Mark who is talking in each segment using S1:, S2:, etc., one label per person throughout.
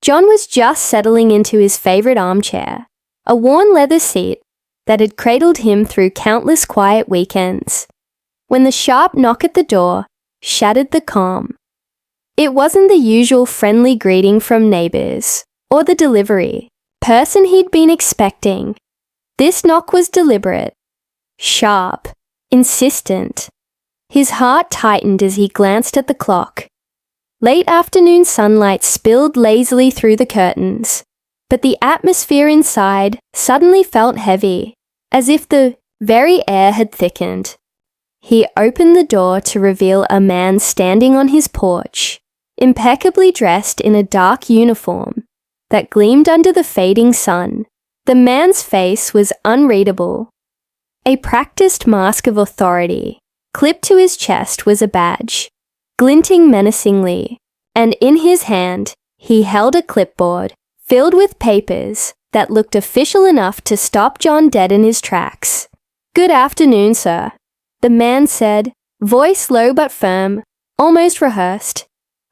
S1: John was just settling into his favorite armchair, a worn leather seat that had cradled him through countless quiet weekends, when the sharp knock at the door shattered the calm. It wasn't the usual friendly greeting from neighbors or the delivery person he'd been expecting. This knock was deliberate, sharp, insistent. His heart tightened as he glanced at the clock. Late afternoon sunlight spilled lazily through the curtains, but the atmosphere inside suddenly felt heavy, as if the very air had thickened. He opened the door to reveal a man standing on his porch, impeccably dressed in a dark uniform that gleamed under the fading sun. The man's face was unreadable. A practiced mask of authority clipped to his chest was a badge, glinting menacingly, and in his hand he held a clipboard filled with papers that looked official enough to stop John dead in his tracks. "Good afternoon, sir," the man said, voice low but firm, almost rehearsed.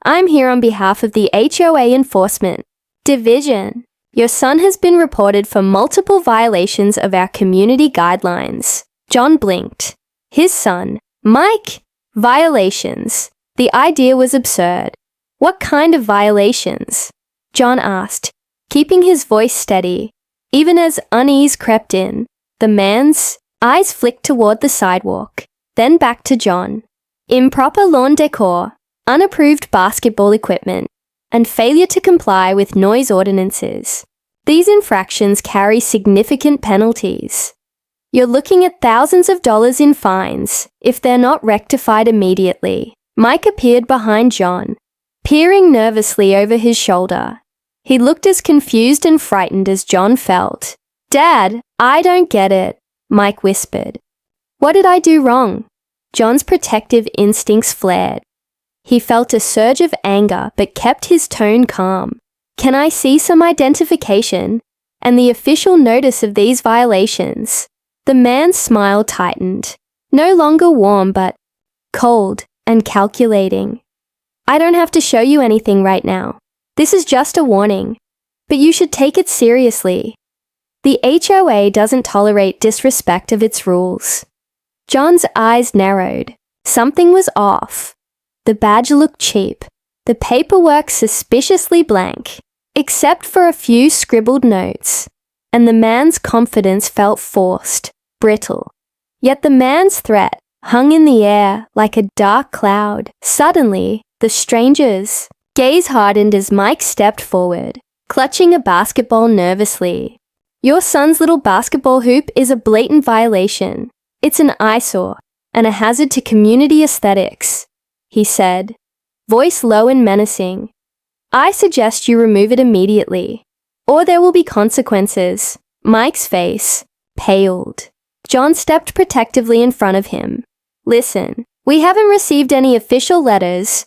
S1: "I'm here on behalf of the HOA Enforcement Division. Your son has been reported for multiple violations of our community guidelines." John blinked. His son, Mike? Violations. The idea was absurd. "What kind of violations?" John asked, keeping his voice steady, even as unease crept in. The man's eyes flicked toward the sidewalk, then back to John. "Improper lawn decor, unapproved basketball equipment, and failure to comply with noise ordinances. These infractions carry significant penalties. You're looking at thousands of dollars in fines if they're not rectified immediately." Mike appeared behind John, peering nervously over his shoulder. He looked as confused and frightened as John felt. "Dad, I don't get it," Mike whispered. "What did I do wrong?" John's protective instincts flared. He felt a surge of anger but kept his tone calm. "Can I see some identification and the official notice of these violations?" The man's smile tightened, no longer warm but cold and calculating. "I don't have to show you anything right now. This is just a warning, but you should take it seriously. The HOA doesn't tolerate disrespect of its rules." John's eyes narrowed. Something was off. The badge looked cheap, the paperwork suspiciously blank, except for a few scribbled notes, and the man's confidence felt forced, brittle. Yet the man's threat hung in the air like a dark cloud. Suddenly, the stranger's gaze hardened as Mike stepped forward, clutching a basketball nervously. "Your son's little basketball hoop is a blatant violation. It's an eyesore and a hazard to community aesthetics," he said, voice low and menacing. "I suggest you remove it immediately, or there will be consequences." Mike's face paled. John stepped protectively in front of him. "Listen, we haven't received any official letters,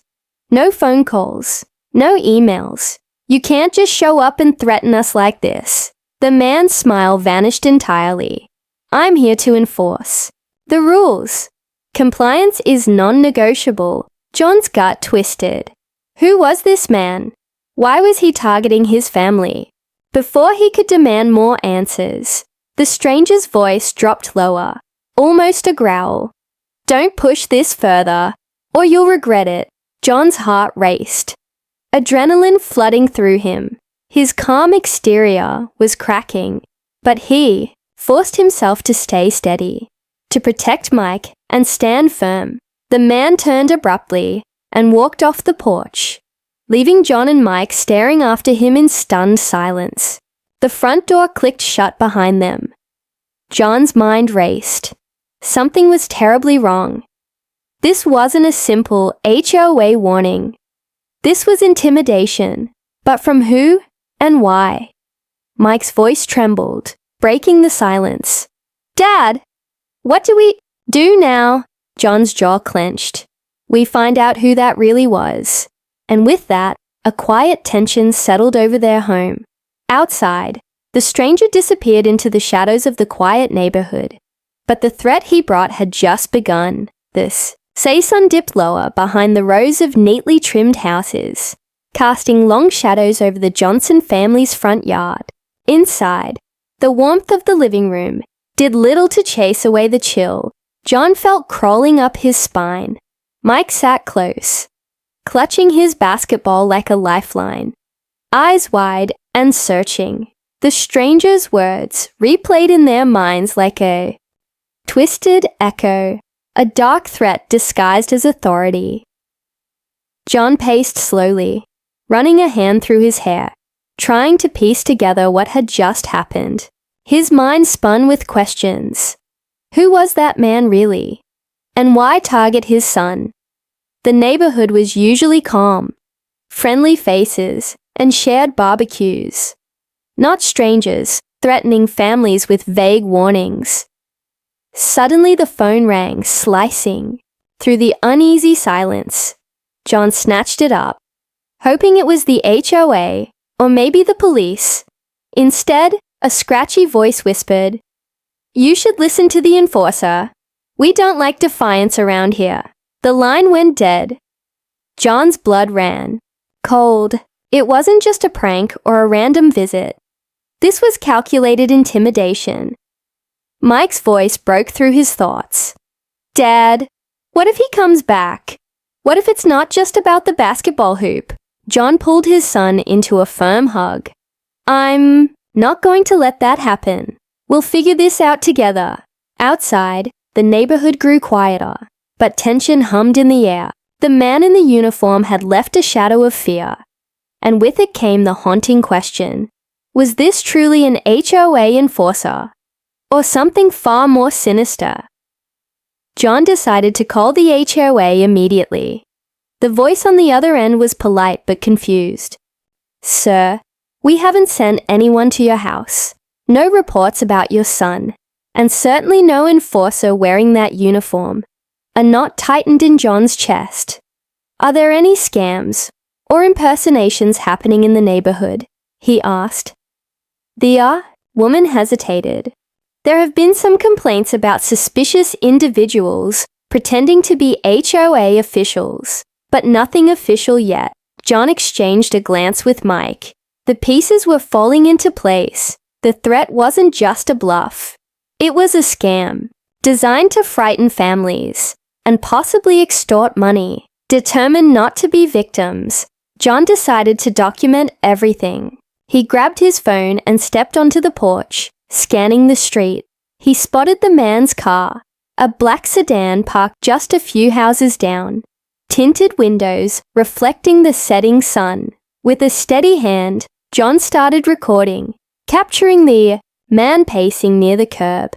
S1: no phone calls, no emails. You can't just show up and threaten us like this." The man's smile vanished entirely. "I'm here to enforce the rules. Compliance is non-negotiable." John's gut twisted. Who was this man? Why was he targeting his family? Before he could demand more answers, the stranger's voice dropped lower, almost a growl. "Don't push this further, or you'll regret it." John's heart raced, adrenaline flooding through him. His calm exterior was cracking, but he forced himself to stay steady, to protect Mike and stand firm. The man turned abruptly and walked off the porch, leaving John and Mike staring after him in stunned silence. The front door clicked shut behind them. John's mind raced. Something was terribly wrong. This wasn't a simple HOA warning. This was intimidation. But from who and why? Mike's voice trembled, breaking the silence. "Dad, what do we do now?" John's jaw clenched. "We find out who that really was." And with that, a quiet tension settled over their home. Outside, the stranger disappeared into the shadows of the quiet neighborhood. But the threat he brought had just begun. The sun dipped lower behind the rows of neatly trimmed houses, casting long shadows over the Johnson family's front yard. Inside, the warmth of the living room did little to chase away the chill John felt crawling up his spine. Mike sat close, clutching his basketball like a lifeline, eyes wide and searching. The stranger's words replayed in their minds like a twisted echo, a dark threat disguised as authority. John paced slowly, running a hand through his hair, trying to piece together what had just happened. His mind spun with questions. Who was that man really? And why target his son? The neighborhood was usually calm, friendly faces, and shared barbecues. Not strangers, threatening families with vague warnings. Suddenly the phone rang, slicing through the uneasy silence. John snatched it up, hoping it was the HOA or maybe the police. Instead, a scratchy voice whispered, "You should listen to the enforcer. We don't like defiance around here." The line went dead. John's blood ran cold. It wasn't just a prank or a random visit. This was calculated intimidation. Mike's voice broke through his thoughts. "Dad, what if he comes back? What if it's not just about the basketball hoop?" John pulled his son into a firm hug. "I'm not going to let that happen. We'll figure this out together." Outside, the neighborhood grew quieter, but tension hummed in the air. The man in the uniform had left a shadow of fear, and with it came the haunting question. Was this truly an HOA enforcer, or something far more sinister? John decided to call the HOA immediately. The voice on the other end was polite but confused. "Sir, we haven't sent anyone to your house. No reports about your son, and certainly no enforcer wearing that uniform." A knot tightened in John's chest. "Are there any scams or impersonations happening in the neighborhood?" he asked. The woman hesitated. "There have been some complaints about suspicious individuals pretending to be HOA officials, but nothing official yet." John exchanged a glance with Mike. The pieces were falling into place. The threat wasn't just a bluff. It was a scam, designed to frighten families and possibly extort money. Determined not to be victims, John decided to document everything. He grabbed his phone and stepped onto the porch, scanning the street. He spotted the man's car, a black sedan parked just a few houses down, tinted windows reflecting the setting sun. With a steady hand, John started recording, capturing the man pacing near the curb,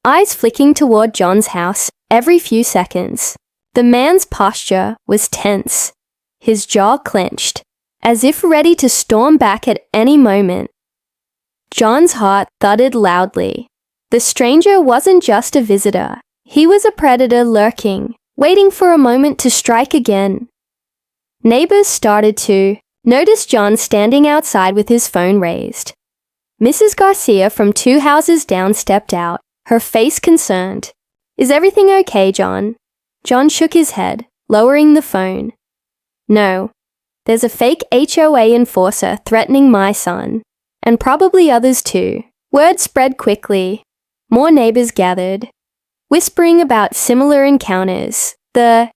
S1: eyes flicking toward John's house every few seconds. The man's posture was tense, his jaw clenched, as if ready to storm back at any moment. John's heart thudded loudly. The stranger wasn't just a visitor. He was a predator lurking, waiting for a moment to strike again. Neighbors started to notice John standing outside with his phone raised. Mrs. Garcia from 2 houses down stepped out, her face concerned. "Is everything okay, John?" John shook his head, lowering the phone. "No. There's a fake HOA enforcer threatening my son, and probably others too." Word spread quickly. More neighbors gathered, whispering about similar encounters. The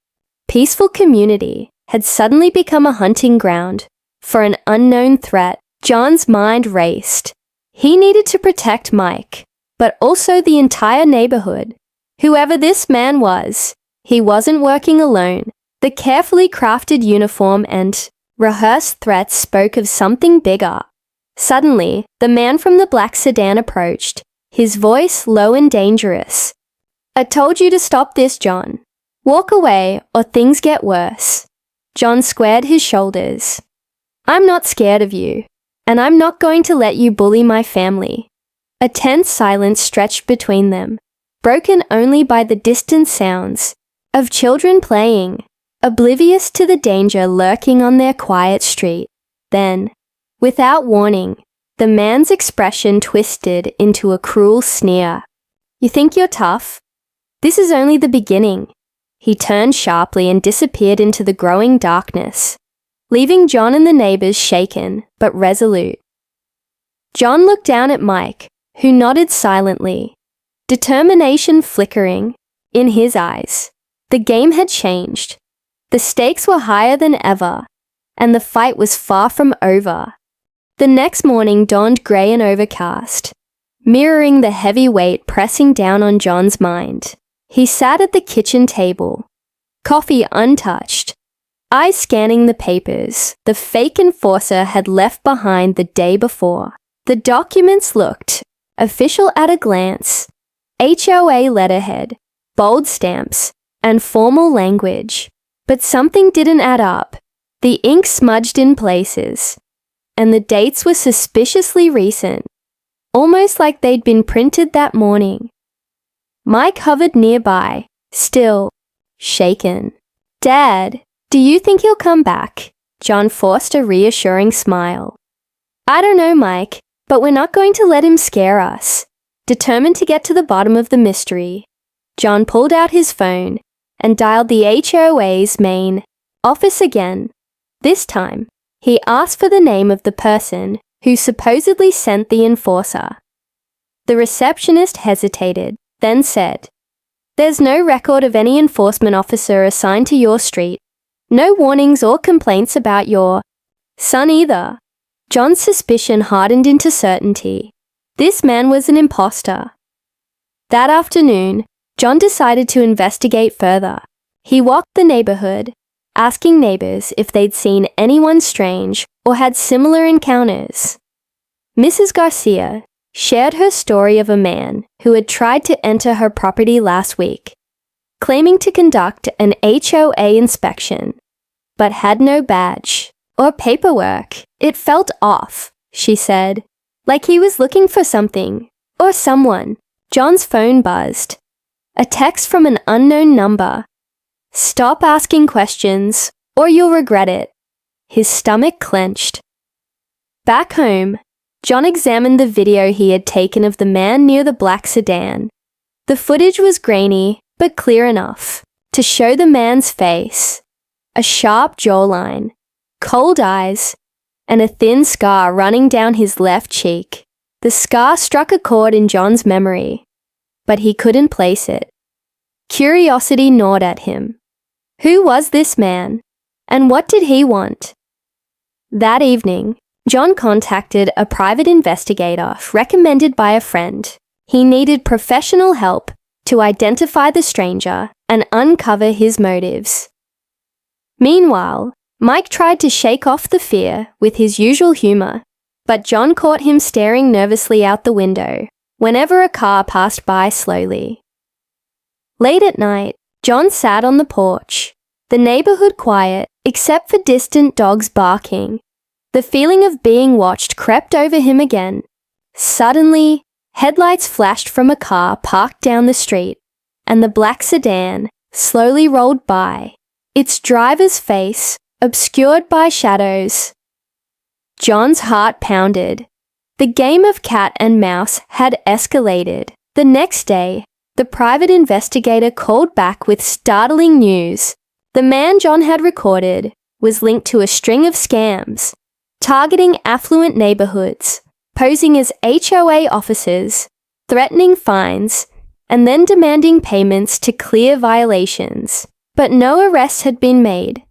S1: peaceful community had suddenly become a hunting ground for an unknown threat. John's mind raced. He needed to protect Mike, but also the entire neighborhood. Whoever this man was, he wasn't working alone. The carefully crafted uniform and rehearsed threats spoke of something bigger. Suddenly, the man from the black sedan approached, his voice low and dangerous. "I told you to stop this, John. Walk away or things get worse." John squared his shoulders. "I'm not scared of you, and I'm not going to let you bully my family." A tense silence stretched between them, broken only by the distant sounds of children playing, oblivious to the danger lurking on their quiet street. Then, without warning, the man's expression twisted into a cruel sneer. "You think you're tough? This is only the beginning." He turned sharply and disappeared into the growing darkness. leaving John and the neighbors shaken but resolute. John looked down at Mike, who nodded silently, determination flickering in his eyes. The game had changed. The stakes were higher than ever, and the fight was far from over. The next morning dawned grey and overcast, mirroring the heavy weight pressing down on John's mind. He sat at the kitchen table, coffee untouched, eyes scanning the papers the fake enforcer had left behind the day before. The documents looked official at a glance, HOA letterhead, bold stamps, and formal language. But something didn't add up. The ink smudged in places, and the dates were suspiciously recent, almost like they'd been printed that morning. Mike hovered nearby, still, shaken. "Dad, do you think he'll come back?" John forced a reassuring smile. "I don't know, Mike, but we're not going to let him scare us." Determined to get to the bottom of the mystery, John pulled out his phone and dialed the HOA's main office again. This time, he asked for the name of the person who supposedly sent the enforcer. The receptionist hesitated, then said, "There's no record of any enforcement officer assigned to your street. No warnings or complaints about your son either." John's suspicion hardened into certainty. This man was an imposter. That afternoon, John decided to investigate further. He walked the neighborhood, asking neighbors if they'd seen anyone strange or had similar encounters. Mrs. Garcia shared her story of a man who had tried to enter her property last week, claiming to conduct an HOA inspection, but had no badge or paperwork. "It felt off," she said, "like he was looking for something or someone." John's phone buzzed. A text from an unknown number. "Stop asking questions, or you'll regret it." His stomach clenched. Back home, John examined the video he had taken of the man near the black sedan. The footage was grainy, but clear enough to show the man's face. A sharp jawline, cold eyes, and a thin scar running down his left cheek. The scar struck a chord in John's memory, but he couldn't place it. Curiosity gnawed at him. Who was this man, and what did he want? That evening, John contacted a private investigator recommended by a friend. He needed professional help to identify the stranger and uncover his motives. Meanwhile, Mike tried to shake off the fear with his usual humor, but John caught him staring nervously out the window whenever a car passed by slowly. Late at night, John sat on the porch, the neighborhood quiet except for distant dogs barking. The feeling of being watched crept over him again. Suddenly, headlights flashed from a car parked down the street, and the black sedan slowly rolled by, its driver's face obscured by shadows. John's heart pounded. The game of cat and mouse had escalated. The next day, the private investigator called back with startling news. The man John had recorded was linked to a string of scams, targeting affluent neighborhoods, posing as HOA officers, threatening fines, and then demanding payments to clear violations. But no arrests had been made.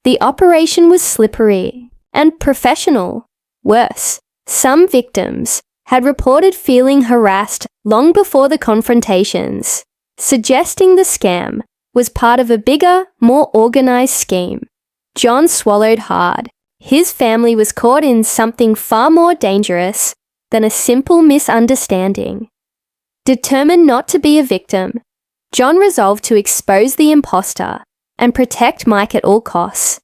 S1: The operation was slippery and professional. Worse, some victims had reported feeling harassed long before the confrontations, suggesting the scam was part of a bigger, more organized scheme. John swallowed hard. His family was caught in something far more dangerous than a simple misunderstanding. Determined not to be a victim, John resolved to expose the imposter and protect Mike at all costs.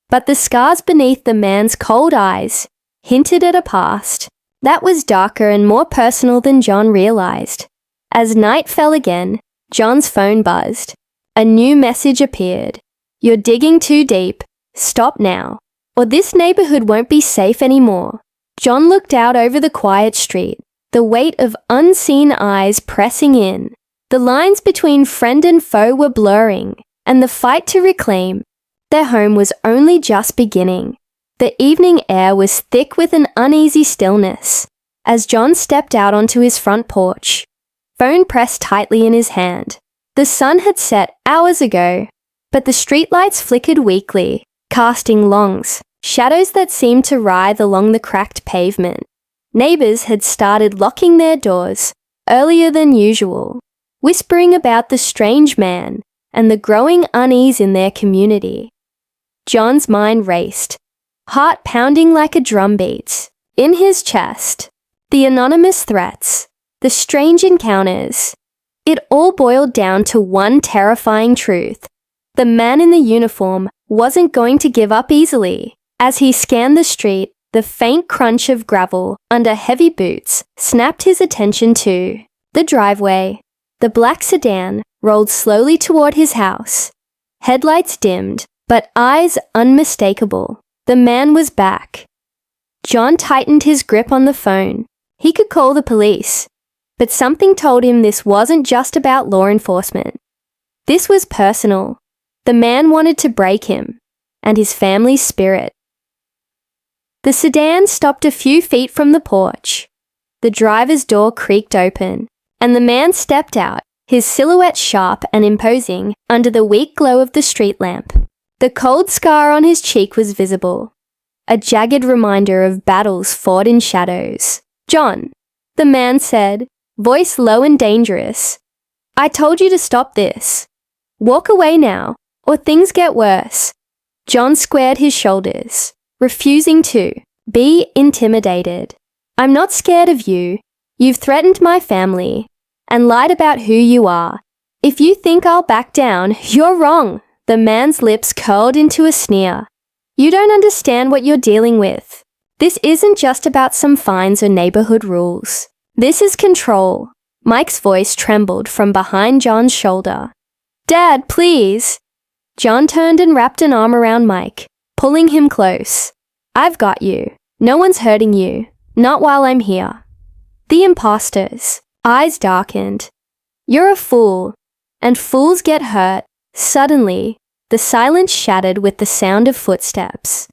S1: But the scars beneath the man's cold eyes hinted at a past that was darker and more personal than John realized. As night fell again, John's phone buzzed. A new message appeared. "You're digging too deep. Stop now, or this neighborhood won't be safe anymore." John looked out over the quiet street, the weight of unseen eyes pressing in. The lines between friend and foe were blurring, and the fight to reclaim Their home was only just beginning. The evening air was thick with an uneasy stillness. As John stepped out onto his front porch, phone pressed tightly in his hand. The sun had set hours ago, but the streetlights flickered weakly, casting long shadows that seemed to writhe along the cracked pavement. Neighbors had started locking their doors earlier than usual, whispering about the strange man and the growing unease in their community. John's mind raced, heart pounding like a drumbeat. In his chest, the anonymous threats, the strange encounters. It all boiled down to one terrifying truth. The man in the uniform wasn't going to give up easily. As he scanned the street, the faint crunch of gravel under heavy boots snapped his attention to the driveway. The black sedan rolled slowly toward his house. Headlights dimmed, but eyes unmistakable. The man was back. John tightened his grip on the phone. He could call the police, but something told him this wasn't just about law enforcement. This was personal. The man wanted to break him and his family's spirit. The sedan stopped a few feet from the porch. The driver's door creaked open, and the man stepped out, his silhouette sharp and imposing under the weak glow of the street lamp. The cold scar on his cheek was visible, a jagged reminder of battles fought in shadows. "John," the man said, voice low and dangerous, "I told you to stop this. Walk away now, or things get worse." John squared his shoulders, refusing to be intimidated. "I'm not scared of you. You've threatened my family and lied about who you are. If you think I'll back down, you're wrong." The man's lips curled into a sneer. "You don't understand what you're dealing with. This isn't just about some fines or neighborhood rules. This is control." Mike's voice trembled from behind John's shoulder. "Dad, please." John turned and wrapped an arm around Mike, pulling him close. "I've got you. No one's hurting you. Not while I'm here." The imposter's eyes darkened. "You're a fool, and fools get hurt." Suddenly, the silence shattered with the sound of footsteps.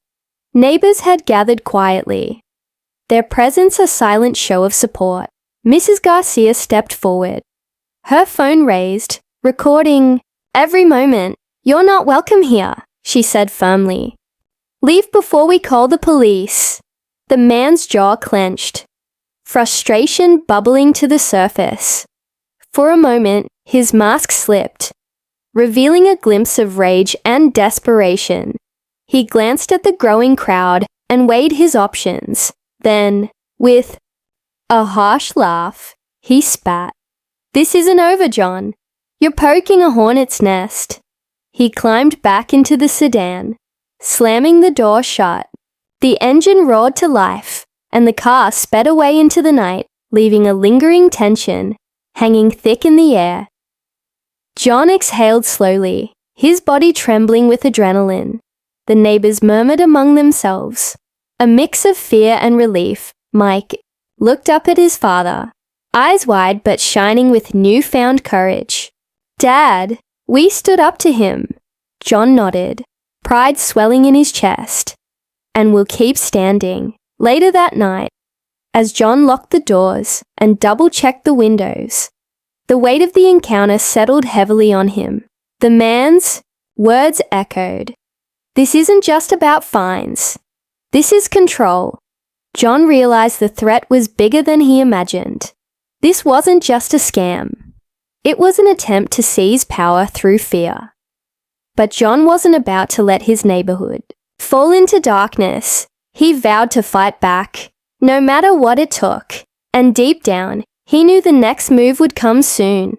S1: Neighbors had gathered quietly, their presence a silent show of support. Mrs. Garcia stepped forward, her phone raised, recording every moment. "You're not welcome here," she said firmly. "Leave before we call the police." The man's jaw clenched, frustration bubbling to the surface. For a moment, his mask slipped, revealing a glimpse of rage and desperation. He glanced at the growing crowd and weighed his options. Then, with a harsh laugh, he spat. "This isn't over, John. You're poking a hornet's nest." He climbed back into the sedan, slamming the door shut. The engine roared to life, and the car sped away into the night, leaving a lingering tension hanging thick in the air. John exhaled slowly, his body trembling with adrenaline. The neighbors murmured among themselves, a mix of fear and relief. Mike looked up at his father, eyes wide but shining with newfound courage. "Dad," we stood up to him. John nodded, pride swelling in his chest. "And we'll keep standing." Later that night, as John locked the doors and double-checked the windows, the weight of the encounter settled heavily on him. The man's words echoed. "This isn't just about fines. This is control." John realized the threat was bigger than he imagined. This wasn't just a scam. It was an attempt to seize power through fear. But John wasn't about to let his neighborhood fall into darkness. He vowed to fight back, no matter what it took. And deep down, he knew the next move would come soon.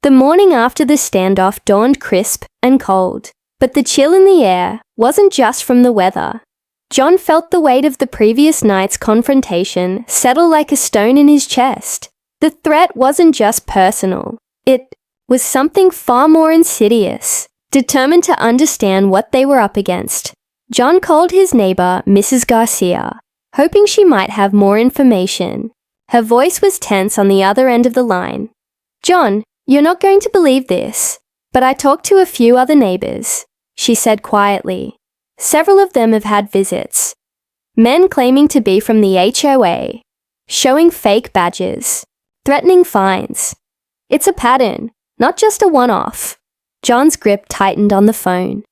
S1: The morning after the standoff dawned crisp and cold, but the chill in the air wasn't just from the weather. John felt the weight of the previous night's confrontation settle like a stone in his chest. The threat wasn't just personal. It was something far more insidious. Determined to understand what they were up against, John called his neighbor, Mrs. Garcia, hoping she might have more information. Her voice was tense on the other end of the line. "John, you're not going to believe this, but I talked to a few other neighbors. she said quietly. Several of them have had visits. Men claiming to be from the HOA, showing fake badges, threatening fines. It's a pattern, not just a one-off. John's grip tightened on the phone.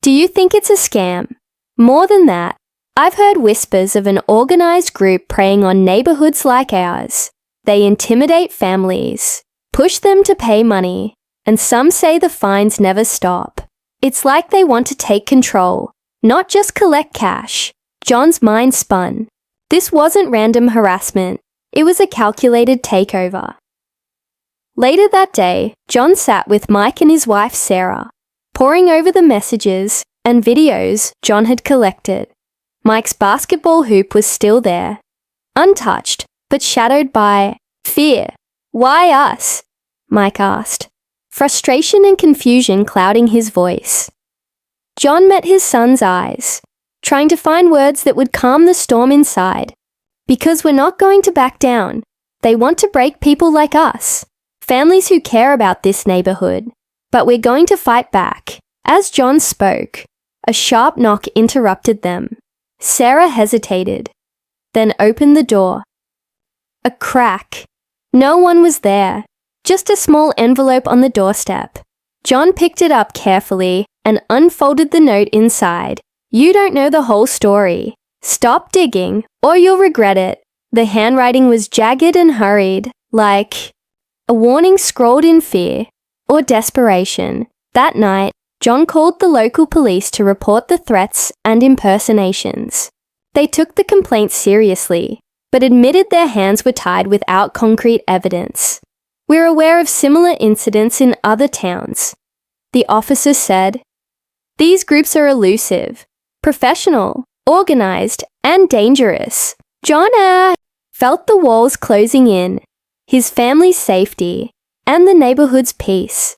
S1: Do you think it's a scam? More than that, I've heard whispers of an organized group preying on neighborhoods like ours. They intimidate families, push them to pay money, and some say the fines never stop. It's like they want to take control, not just collect cash. John's mind spun. This wasn't random harassment. It was a calculated takeover. Later that day, John sat with Mike and his wife Sarah, poring over the messages and videos John had collected. Mike's basketball hoop was still there, untouched, but shadowed by fear. Why us? Mike asked, frustration and confusion clouding his voice. John met his son's eyes, trying to find words that would calm the storm inside. Because we're not going to back down. They want to break people like us, families who care about this neighborhood. But we're going to fight back. As John spoke, a sharp knock interrupted them. Sarah hesitated, then opened the door. A crack. No one was there, just a small envelope on the doorstep. John picked it up carefully and unfolded the note inside. You don't know the whole story. Stop digging, or you'll regret it. The handwriting was jagged and hurried, like a warning scrawled in fear or desperation. That night, John called the local police to report the threats and impersonations. They took the complaint seriously, but admitted their hands were tied without concrete evidence. We're aware of similar incidents in other towns. The officer said, these groups are elusive, professional, organized, and dangerous. John felt the walls closing in. His family's safety and the neighborhood's peace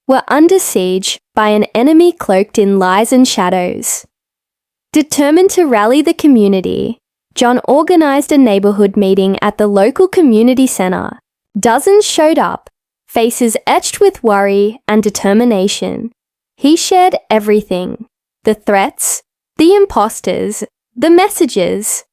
S1: were under siege by an enemy cloaked in lies and shadows. Determined to rally the community, John organized a neighborhood meeting at the local community center. Dozens showed up, faces etched with worry and determination. He shared everything: the threats, the imposters, the messages.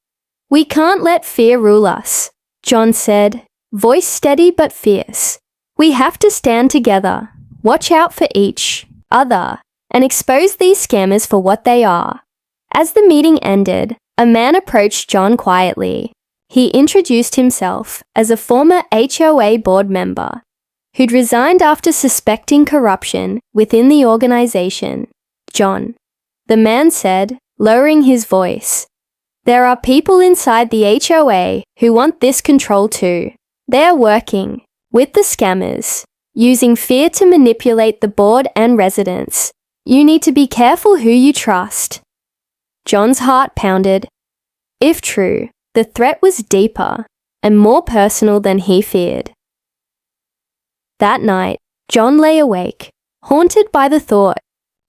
S1: We can't let fear rule us, John said, voice steady but fierce. We have to stand together, watch out for each other, and expose these scammers for what they are. As the meeting ended, a man approached John quietly. He introduced himself as a former HOA board member who'd resigned after suspecting corruption within the organization. John, the man said, lowering his voice, there are people inside the HOA who want this control too. They're working with the scammers, using fear to manipulate the board and residents. You need to be careful who you trust. John's heart pounded. If true, the threat was deeper and more personal than he feared. That night, John lay awake, haunted by the thought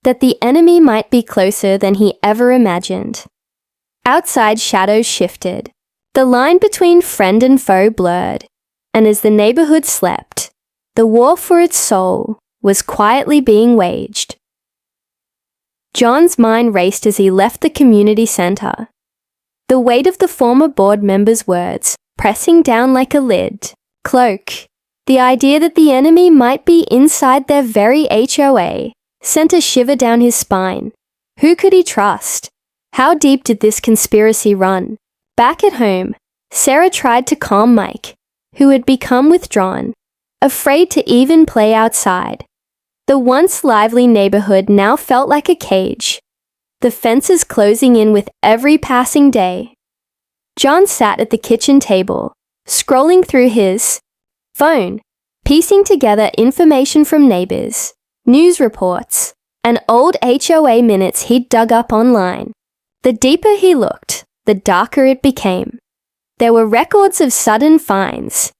S1: that the enemy might be closer than he ever imagined. Outside, shadows shifted. The line between friend and foe blurred, and as the neighborhood slept, the war for its soul was quietly being waged. John's mind raced as he left the community center. The weight of the former board member's words pressing down like a lid. Cloak. The idea that the enemy might be inside their very HOA sent a shiver down his spine. Who could he trust? How deep did this conspiracy run? Back at home, Sarah tried to calm Mike, who had become withdrawn, afraid to even play outside. The once lively neighborhood now felt like a cage, the fences closing in with every passing day. John sat at the kitchen table, scrolling through his phone, piecing together information from neighbors, news reports, and old HOA minutes he'd dug up online. The deeper he looked, the darker it became. There were records of sudden fines,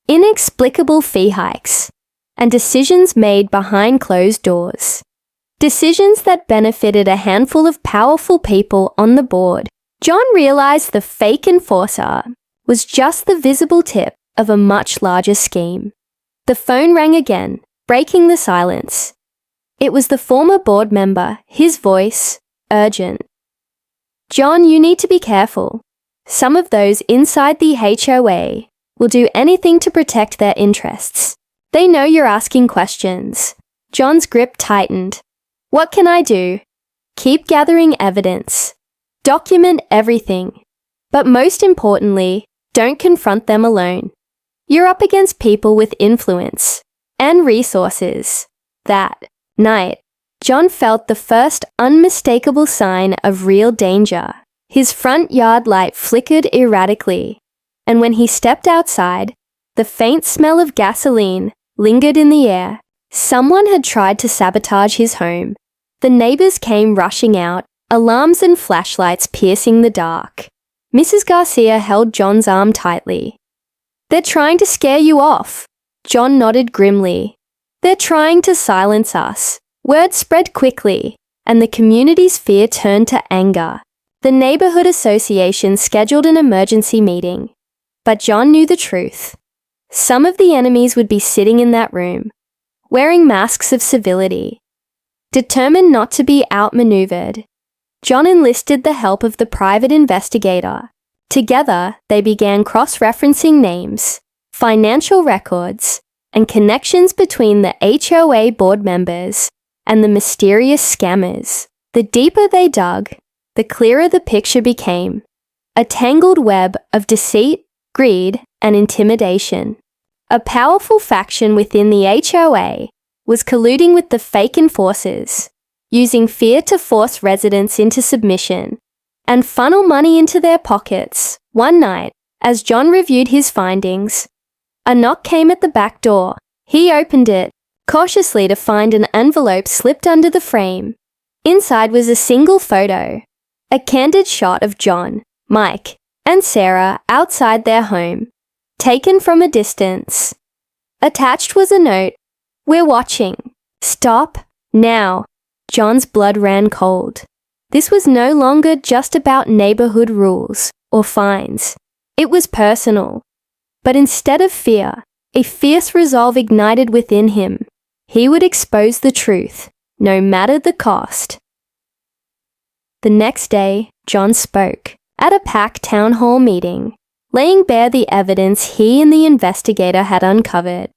S1: inexplicable fee hikes, and decisions made behind closed doors. Decisions that benefited a handful of powerful people on the board. John realized the fake enforcer was just the visible tip of a much larger scheme. The phone rang again, breaking the silence. It was the former board member, his voice, urgent. "John, you need to be careful. Some of those inside the HOA will do anything to protect their interests. They know you're asking questions." John's grip tightened. "What can I do?" "Keep gathering evidence. Document everything. But most importantly, don't confront them alone. You're up against people with influence and resources." That night, John felt the first unmistakable sign of real danger. His front yard light flickered erratically, and when he stepped outside, the faint smell of gasoline lingered in the air. Someone had tried to sabotage his home. The neighbors came rushing out, alarms and flashlights piercing the dark. Mrs. Garcia held John's arm tightly. "They're trying to scare you off." John nodded grimly. "They're trying to silence us." Word spread quickly, and the community's fear turned to anger. The neighborhood association scheduled an emergency meeting. But John knew the truth. Some of the enemies would be sitting in that room, wearing masks of civility. Determined not to be outmaneuvered, John enlisted the help of the private investigator. Together, they began cross-referencing names, financial records, and connections between the HOA board members and the mysterious scammers. The deeper they dug, the clearer the picture became. A tangled web of deceit, greed, and intimidation. A powerful faction within the HOA was colluding with the fake enforcers, using fear to force residents into submission and funnel money into their pockets. One night, as John reviewed his findings, a knock came at the back door. He opened it, cautiously, to find an envelope slipped under the frame. Inside was a single photo, a candid shot of John, Mike, and Sarah outside their home, taken from a distance. Attached was a note, "We're watching. Stop now." John's blood ran cold. This was no longer just about neighborhood rules or fines. It was personal. But instead of fear, a fierce resolve ignited within him. He would expose the truth, no matter the cost. The next day, John spoke at a packed town hall meeting, laying bare the evidence he and the investigator had uncovered.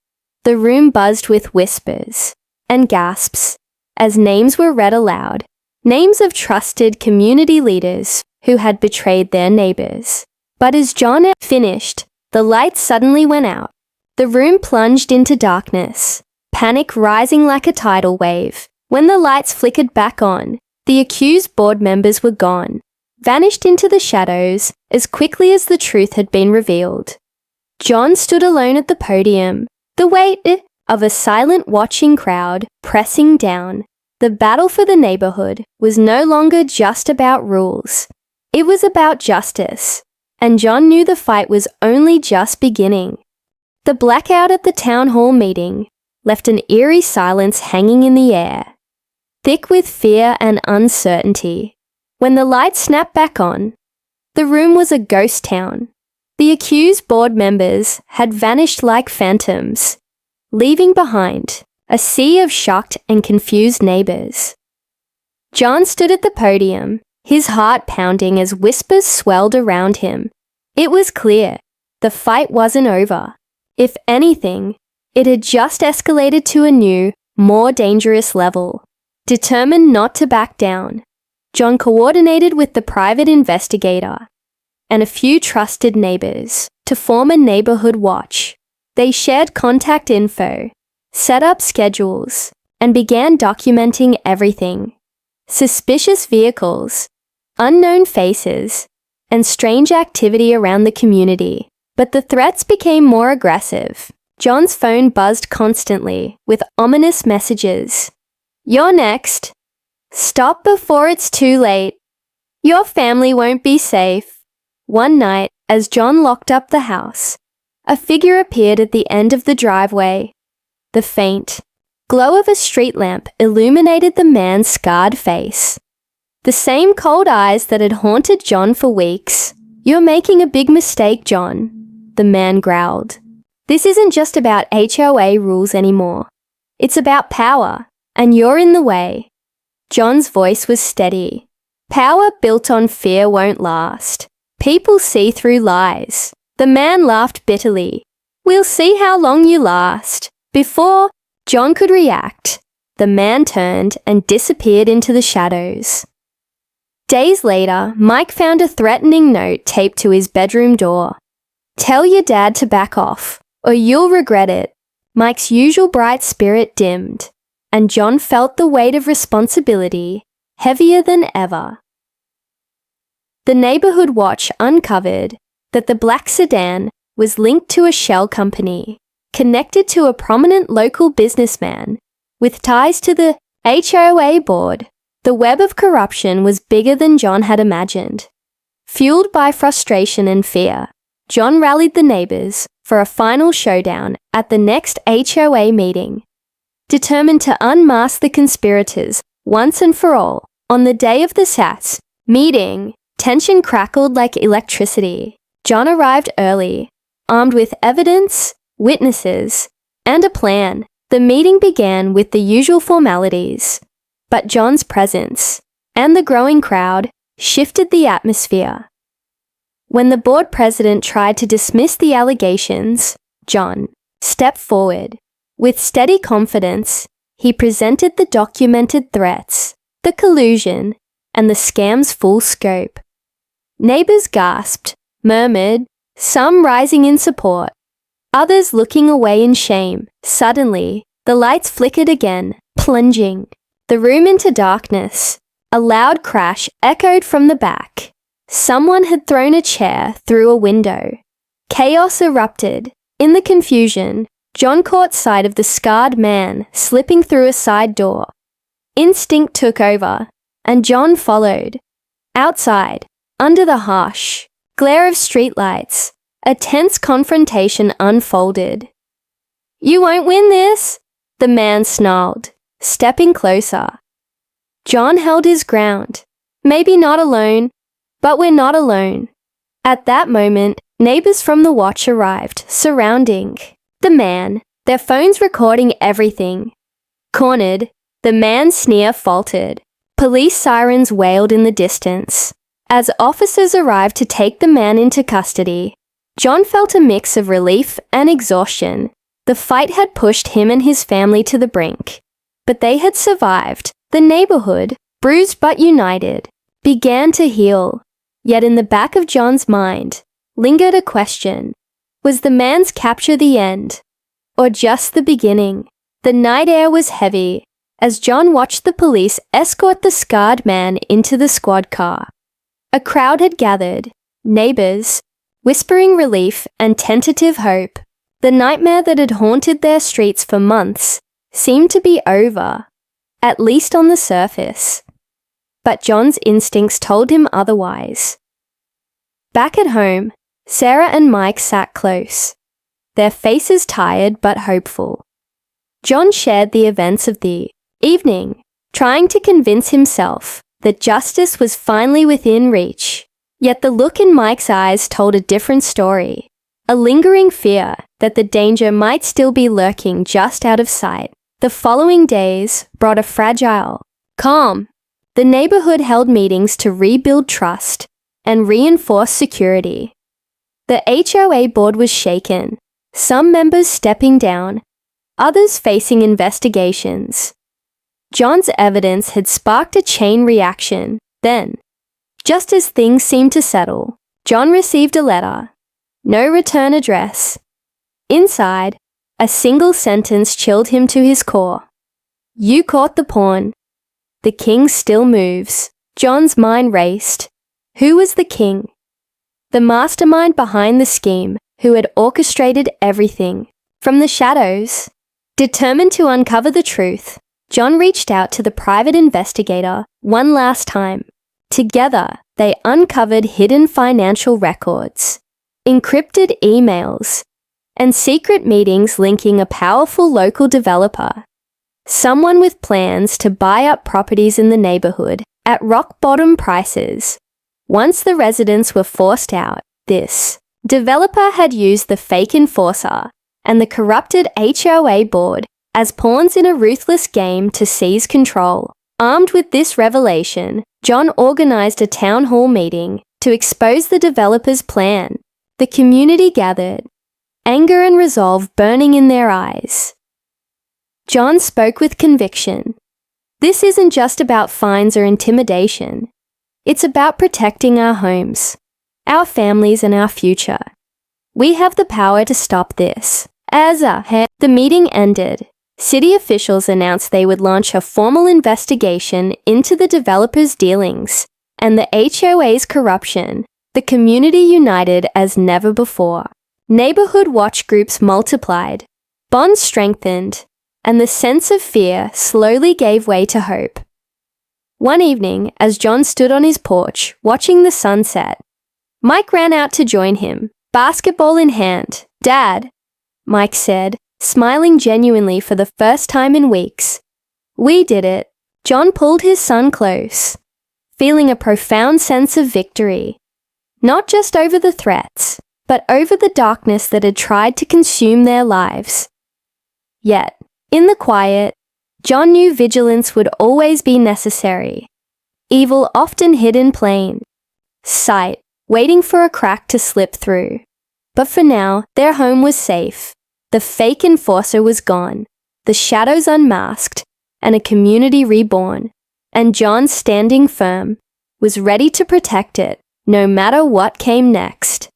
S1: The room buzzed with whispers and gasps as names were read aloud, names of trusted community leaders who had betrayed their neighbors. But as John finished, the lights suddenly went out. The room plunged into darkness, panic rising like a tidal wave. When the lights flickered back on, the accused board members were gone, vanished into the shadows as quickly as the truth had been revealed. John stood alone at the podium, the weight of a silent watching crowd pressing down. The battle for the neighborhood was no longer just about rules. It was about justice, and John knew the fight was only just beginning. The blackout at the town hall meeting left an eerie silence hanging in the air, thick with fear and uncertainty. When the lights snapped back on, the room was a ghost town. The accused board members had vanished like phantoms, leaving behind a sea of shocked and confused neighbors. John stood at the podium, his heart pounding as whispers swelled around him. It was clear, the fight wasn't over. If anything, it had just escalated to a new, more dangerous level. Determined not to back down, John coordinated with the private investigator and a few trusted neighbors to form a neighborhood watch. They shared contact info, set up schedules, and began documenting everything. Suspicious vehicles, unknown faces, and strange activity around the community. But the threats became more aggressive. John's phone buzzed constantly with ominous messages. "You're next. Stop before it's too late. Your family won't be safe." One night, as John locked up the house, a figure appeared at the end of the driveway. The faint glow of a street lamp illuminated the man's scarred face. The same cold eyes that had haunted John for weeks. "You're making a big mistake, John," the man growled. "This isn't just about HOA rules anymore. It's about power. and you're in the way." John's voice was steady. "Power built on fear won't last. People see through lies." The man laughed bitterly. "We'll see how long you last." Before John could react, the man turned and disappeared into the shadows. Days later, Mike found a threatening note taped to his bedroom door. "Tell your dad to back off, or you'll regret it." Mike's usual bright spirit dimmed, and John felt the weight of responsibility heavier than ever. The neighborhood watch uncovered that the black sedan was linked to a shell company, connected to a prominent local businessman, with ties to the HOA board. The web of corruption was bigger than John had imagined. Fueled by frustration and fear, John rallied the neighbors for a final showdown at the next HOA meeting. Determined to unmask the conspirators once and for all, on the day of the SATS meeting, tension crackled like electricity. John arrived early, armed with evidence, witnesses, and a plan. The meeting began with the usual formalities, but John's presence and the growing crowd shifted the atmosphere. When the board president tried to dismiss the allegations, John stepped forward. With steady confidence, he presented the documented threats, the collusion, and the scam's full scope. Neighbors gasped, murmured, some rising in support, others looking away in shame. Suddenly, the lights flickered again, plunging the room into darkness. A loud crash echoed from the back. Someone had thrown a chair through a window. Chaos erupted. In the confusion, John caught sight of the scarred man slipping through a side door. Instinct took over, and John followed. Outside, under the harsh glare of streetlights, a tense confrontation unfolded. "You won't win this," the man snarled, stepping closer. John held his ground. "Maybe not alone, but we're not alone." At that moment, neighbors from the watch arrived, surrounding the man, their phones recording everything. Cornered, the man's sneer faltered. Police sirens wailed in the distance. As officers arrived to take the man into custody, John felt a mix of relief and exhaustion. The fight had pushed him and his family to the brink, but they had survived. The neighborhood, bruised but united, began to heal. Yet in the back of John's mind lingered a question. Was the man's capture the end, or just the beginning? The night air was heavy as John watched the police escort the scarred man into the squad car. A crowd had gathered, neighbors, whispering relief and tentative hope. The nightmare that had haunted their streets for months seemed to be over, at least on the surface. But John's instincts told him otherwise. Back at home, Sarah and Mike sat close, their faces tired but hopeful. John shared the events of the evening, trying to convince himself that justice was finally within reach. Yet the look in Mike's eyes told a different story, a lingering fear that the danger might still be lurking just out of sight. The following days brought a fragile calm. The neighborhood held meetings to rebuild trust and reinforce security. The HOA board was shaken, some members stepping down, others facing investigations. John's evidence had sparked a chain reaction. Then, just as things seemed to settle, John received a letter. No return address. Inside, a single sentence chilled him to his core. "You caught the pawn. The king still moves." John's mind raced. Who was the king? The mastermind behind the scheme, who had orchestrated everything. From the shadows, determined to uncover the truth, John reached out to the private investigator one last time. Together, they uncovered hidden financial records, encrypted emails, and secret meetings linking a powerful local developer, someone with plans to buy up properties in the neighborhood at rock-bottom prices. Once the residents were forced out, this developer had used the fake enforcer and the corrupted HOA board as pawns in a ruthless game to seize control. Armed with this revelation, John organized a town hall meeting to expose the developer's plan. The community gathered, anger and resolve burning in their eyes. John spoke with conviction. This isn't just about fines or intimidation. It's about protecting our homes, our families, and our future. We have the power to stop this. The meeting ended. City officials announced they would launch a formal investigation into the developer's dealings and the HOA's corruption. The community united as never before. Neighborhood watch groups multiplied, bonds strengthened, and the sense of fear slowly gave way to hope. One evening, as John stood on his porch watching the sunset, Mike ran out to join him, basketball in hand. "Dad," Mike said, smiling genuinely for the first time in weeks. "We did it." John pulled his son close, feeling a profound sense of victory, not just over the threats, but over the darkness that had tried to consume their lives. Yet, in the quiet, John knew vigilance would always be necessary. Evil often hid in plain sight, waiting for a crack to slip through. But for now, their home was safe. The fake enforcer was gone, the shadows unmasked, and a community reborn. And John, standing firm, was ready to protect it, no matter what came next.